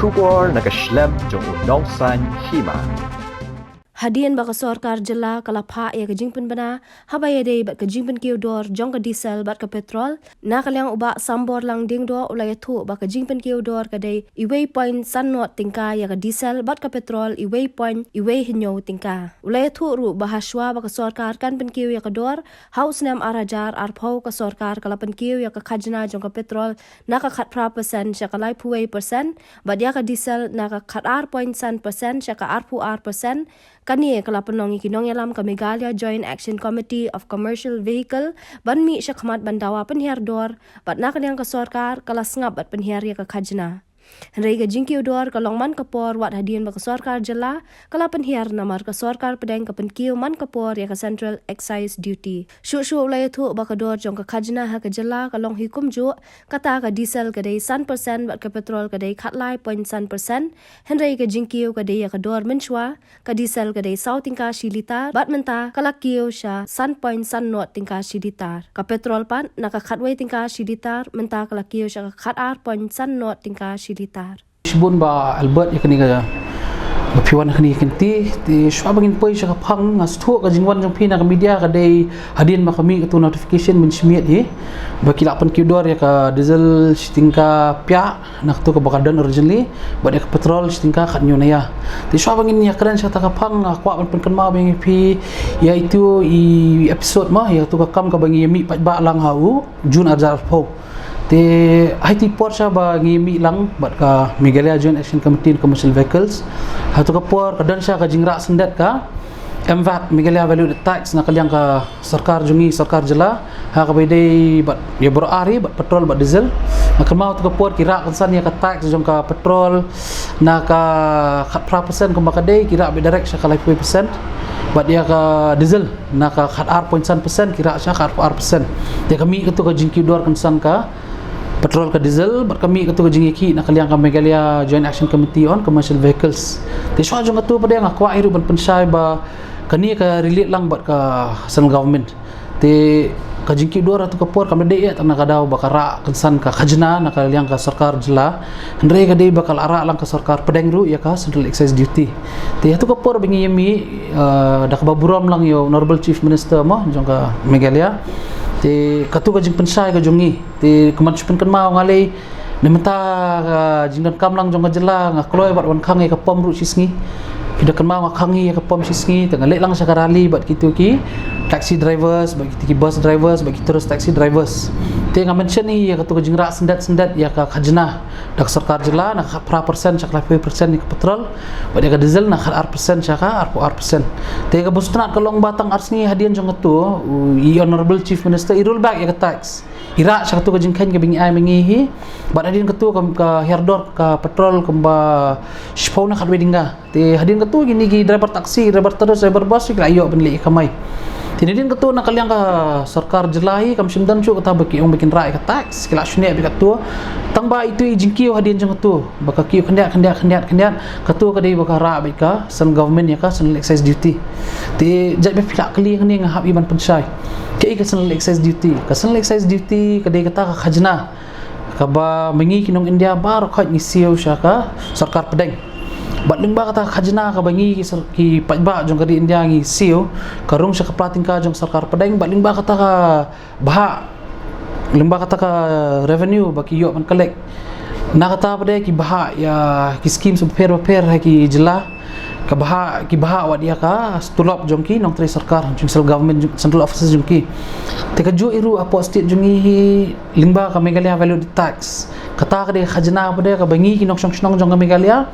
Shubor nakaslem jong unong san hima. Hadian baka sorkar jela kalapha ya kajingpen bana habaya dei bat kajingpen kiodor jong ka diesel bat ka petrol na kalyang uba sambor lang ding do ulaya thu baka jingpen kiodor ka dei iway point san not tingka ya ka diesel bat ka petrol iway point iway hinyo tingka ulaya thu ru bahaswa baka sorkar kan pen kiyo ya ka dor house nam arajar arpau ka sorkar kalapan kiyo ya ka khajna jong ka petrol na ka khat pra percent sya ka lai puway percent bat ya ka diesel na ka khat ar point san percent sya ka arpu ar percent kani kala penongi kinong yalam ka Meghalaya Joint Action Committee of Commercial Vehicle banmi siya khamat bandawa penhiar dor bat na kanyang ka sorkar kala sngap bat penhiar ya ka khajna Henry ka jingki udor ka longman kapor wat hadian ba ka sorkar jela kala penhiar namar ka sorkar pedeng ka penkiu man kapor ya ka Central Excise Duty shu ulay thu ba ka dor jong ka khajna ha ka jela ka long hikum ju kata ka diesel ka dei san percent bat ka petrol ka dei khatlai point san percent Henry ka jingki ka dei ya ka dor menchwa ka diesel ka dei sau tingka shilita bat menta kala kiu sha san point san not tingka shilitar ka petrol pan na ka khatway tingka shilitar menta kala kiu sha ka khat ar point san not tingka shilitar Sibun ba Albert yakni ka piwan khani kinti ti shwa bangin poi sha phang ngas thu ka jingwan jong phina ka media ka dei hadin ma kami tu notification min shmiat hi ba kila pan kidor ya ka diesel stingka pya nak tu ka bakadan originally ba ka petrol stingka khanyo na ya ti shwa bangin ya kran sha ta ka phang kwa pan kan ma bang phi ya itu i episode ma ya tu ka kam ka bangi mi pa ba lang hau jun arjar phok te IT Porsche ba ngimi lang bat ka Meghalaya Joint Action Committee on Commercial Vehicles hatu ka por ka dan sya ka jingra sendat ka MVAT Meghalaya Value Tax na kalyang ka sarkar jungi sarkar jela ha ka bede bat ya berari bat petrol bat diesel na kamau tu ka por kira kan san ya ka tax jong ka petrol na ka khat pra percent ka dei kira be direct sya ka 50% bat ya ka diesel na ka khat ar point san percent kira sya ka ar percent te kami ketu ka jingki dor kan san ka petrol ke diesel bat kami ketua jingiki nak kaliang ka Meghalaya Joint Action Committee on Commercial Vehicles ti shwa jong ketua pada ngakwa iru ban pensai ba kani ka relate lang bat ka central government ti ka jingki dua ratu ka por kam de ya tanah kadau bakara kansan ka khajna nak kaliang ka sarkar jela andre ka de bakal ara lang ka sarkar pedeng ru ya ka Central Excise Duty ti hatu ka por bingi yemi dak baburam lang yo Honorable Chief Minister mo jong ka Meghalaya te katu ka jing pensai ka jongi te kemanchupan kan mau ngalai nementa ka jingdan kam lang jong ka jela ngakloi bat wan khangi ka pom ru sisngi pida kan mau ngakhangi ka pom sisngi te ngalai lang sa karali bat kitu ki taxi drivers bat ki bus drivers bat ki terus taxi drivers te nga mention ni ya katu ka jingra sendat ya ka khajna dak sarkar jela na pra persen chak 50% ni ka petrol bat ka diesel na khar persen chaka ar persen te ka busnat ka long batang arsni hadian jong katu i honorable chief minister irul back ya ka tax ira sa katu ka jingkhan ka bingi ay mangihi bat hadian katu ka herdor ka petrol kumba shpau na kadwe dinga te hadian katu gini gi driver taxi driver terus driver bus kila ayo benli kamai tinidin katu na kalyang ka sarkar jelahi kam simdan chu kata baki ong bikin rai ka tax kila shune bi katu tangba itu jingki hadian jong katu baka ki khandiat katu ka dei baka ra bi ka sen government ya ka Central Excise Duty ti jai be pila kali ngani ngahap iban pensai ke ka Central Excise Duty ka Central Excise Duty ka dei kata ka khajna ka ba mengi kinong India bar khat ni siu sya ka sarkar pedeng bat lingba kata khajna ka bangi ki pajba jong kadi India ngi siu karung sya ka plating ka jong sarkar pedeng bat lingba kata ka bah lingba kata ka revenue baki yo man collect na kata pada ki bah ya ki scheme super ki jela ka bah wat dia ka stulop jong ki nong tri sarkar jong central government central offices jong ki te ka ju iru apo state jong hi lingba ka Meghalaya value tax kata ka de khajna pada ka bangi ki nong song jong ka Meghalaya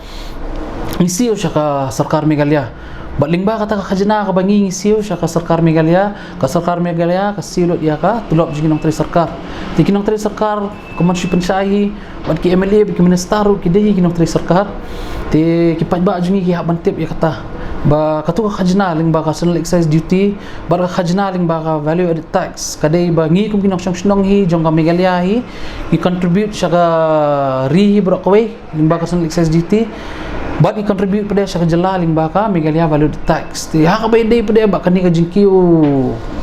ngisiu sya ka sarkar Meghalaya bat lingba kata ka khajna ka bangi ngisiu sya ka sarkar Meghalaya ka silot ya ka tulop jing nong tri sarkar ti kinong tri sarkar kemanshi pensai bat ki MLA bi ki minister ki dei kinong tri sarkar ti ki pajba jing ki haban tip ya kata ba katu ka khajna lingba ka Central Excise Duty bar ka khajna lingba ka value added tax kadai ba ngi kum kinong song hi jong ka Meghalaya hi ki contribute sya ka ri bro kwe lingba ka Central Excise Duty But i contribute pada sa kajala ling baka migalia value tax ti ha ka bay day pada ba kani ka jingkiu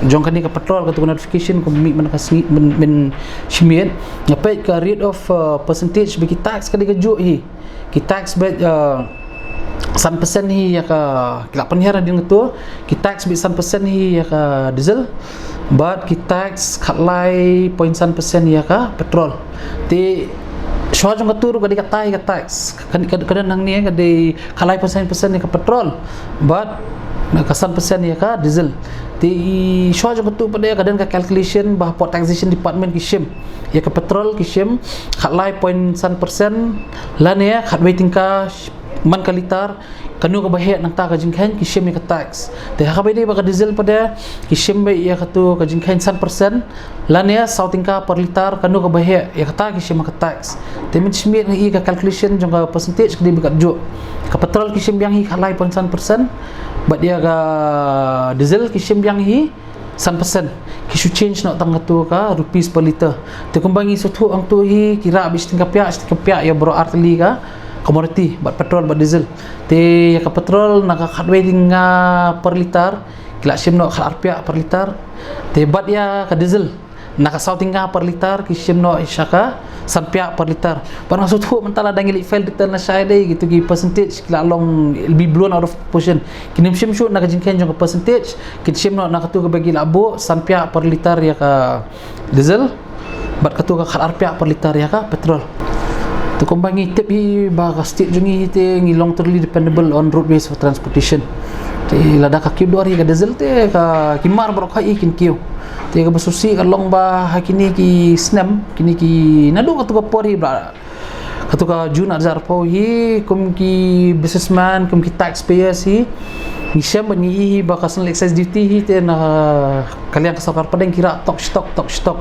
jong kani ka patrol ka notification ko mi man ka men shimiet ngapet ka rate of percentage bagi tax ka ju hi ki tax bet 1% hi ya ka kila penhera din tu ki tax bet 1% hi ya ka diesel but ki tax khatlai 0.1% ya ka petrol ti Shwa jong katuro kadi katay ka tax kadang nang niya kadi kalay persen ni ka petrol but nakasan persen niya ka diesel ti shwa jong katuro pada kadang ka calculation bah port taxation department kishim ya ka petrol kishim kalay 0.1% lan ya khat waiting ka man ka litar kanu ka bahaya nang ta ka jingkhen kishim ka tax te ha ka bede ba ka diesel pada kishim ba ya ka tu ka jingkhen 100% lan ya sauting ka per litar kanu ka bahaya ya ka ta kishim ka tax te min shimit ni ka calculation jong ka percentage kadi ba ju ka petrol kishim yang hi khalai 0.1% ba dia ka diesel kishim yang hi 100% kisu change nak tang tu ka rupees per liter te kumbangi sutu ang tu hi kira habis tingkap pia ya bro artli ka commodity buat petrol buat diesel te ka petrol nak khat wedding per liter kila sim no khat arpia per liter te bat ya ka diesel nak sauting per liter ki sim no isaka sampia per liter barang sutu mentala dangili file detail na saya dai gitu ki percentage kila long be blown out of proportion kinim sim shoot nak jingken jong percentage ki sim no nak tu ka bagi labo sampia per liter ya ka diesel bat ka tu ka khat arpia per liter ya ka petrol tu kumbangi tip hi ba ka state jungi te ngi long termly dependable on roadways for transportation te lada ka kiu dor hi ka diesel te ka kimar bro ka ikin kiu te ka basusi ka long ba hakini ki snam kini ki nadu ka tu ka pori ba ka tu ka jun azar po hi kum ki businessman kum ki taxpayers hi Nisham ni bakasan excise duty hi te na kalian kasakar padang kira tok stock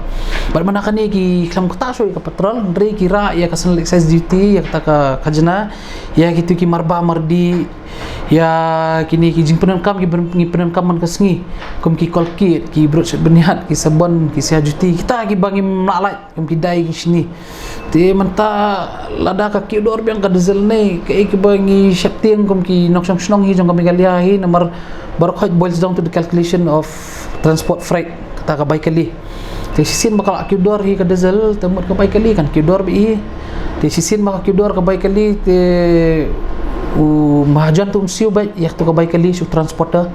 bar mana kan ki klam kota so ka petrol ndre kira ya kasan excise duty ya kata kajana ya gitu ki marba mardi ya kini ki jingpenan kam ki pengepenan kam man kasngi kum ki kolkit ki brot benihat ki sabon ki sia duty kita ki bangi malat kum ki dai ki sini te manta lada ka ki dor biang ka diesel nei ke ki bangi shapting kum ki noksong snong hi jong ka megalia hi nomor barokhat boils down to the calculation of transport freight kata ka baikali te sisin bakal ki dor hi ka diesel temut ka baikali kan ki dor bi te sisin bakal ki dor ka baikali te mahajan tu msiu baik ya tu ka baikali su transporter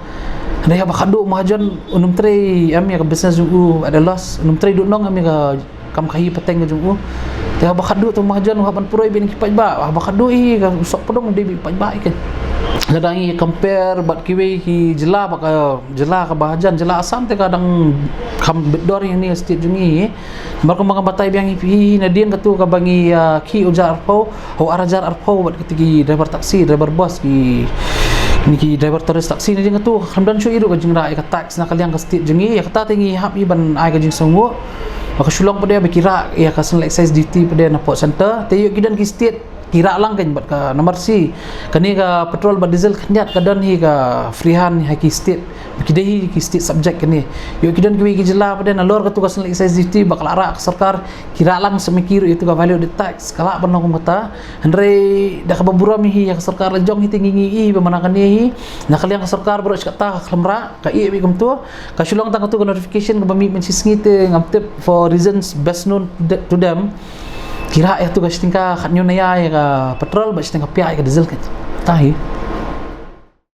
ada ya bakadu mahajan unum tre am ya ka business ju ada loss unum tre du nong am ya kam kahi peteng ju te bakadu tu mahajan haban puroi bin ki pajba bakadu hi ka sok podong de bi pajba ikan kadangi compare bat kiwe ki jela ka bahajan jela asam te kadang kam bedor ini state jungi marko mga batay biang hi nadien katu ka bangi ki ujar arpo o arajar arpo bat kitigi driver taxi driver bus ki niki driver tourist taxi ni katu hamdan shu iru ka jingra ka tax na kaliang ka state jungi ya kata tingi hap iban ai ka jing songo maka sulong pada berkira ya kasan excise duty pada na port center te yo kidan ki state kira lang kan bat ka nomor si kani ka petrol bat diesel kanyat kadan hi ka freehan hi ki state kidahi ki state subject kani yo kidan ki jela pada na lor ka tu kasan excise duty bakal ara ka sarkar kira lang semikir itu ka value the tax kala ban ko mata andre da ka babura mi hi ka sarkar jong hi tingi pemana kani hi na kaliang ka sarkar bro kata ka klamra ka i kum tu ka sulong tang tu notification ka bami mensisngi te ngam for reasons best known to them kira ya tu ka tingka khatnyo na ya ka petrol ba tingka pia ka diesel ka tahi